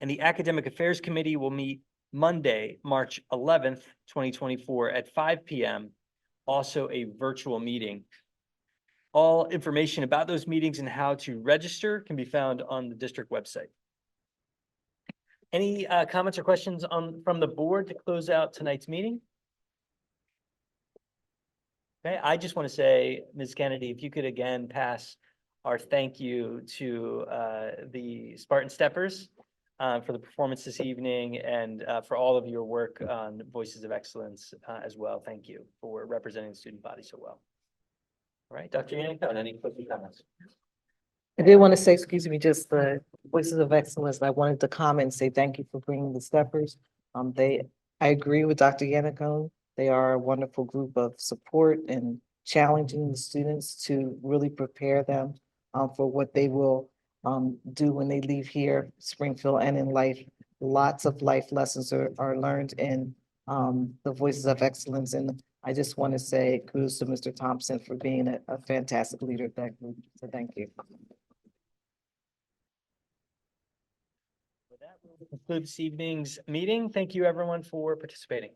And the Academic Affairs Committee will meet Monday, March 11th, 2024 at 5 p.m. Also a virtual meeting. All information about those meetings and how to register can be found on the district website. Any comments or questions from the board to close out tonight's meeting? Okay, I just want to say, Ms. Kennedy, if you could again pass our thank you to the Spartan Steppers for the performance this evening and for all of your work on Voices of Excellence as well. Thank you for representing the student body so well. All right, Dr. Yannicone, any closing comments? I did want to say, excuse me, just the Voices of Excellence. I wanted to comment and say thank you for bringing the steppers. I agree with Dr. Yannicone. They are a wonderful group of support and challenging the students to really prepare them for what they will do when they leave here, Springfield, and in life. Lots of life lessons are learned in the Voices of Excellence. And I just want to say kudos to Mr. Thompson for being a fantastic leader of that group. So thank you. With that, we'll conclude this evening's meeting. Thank you, everyone, for participating.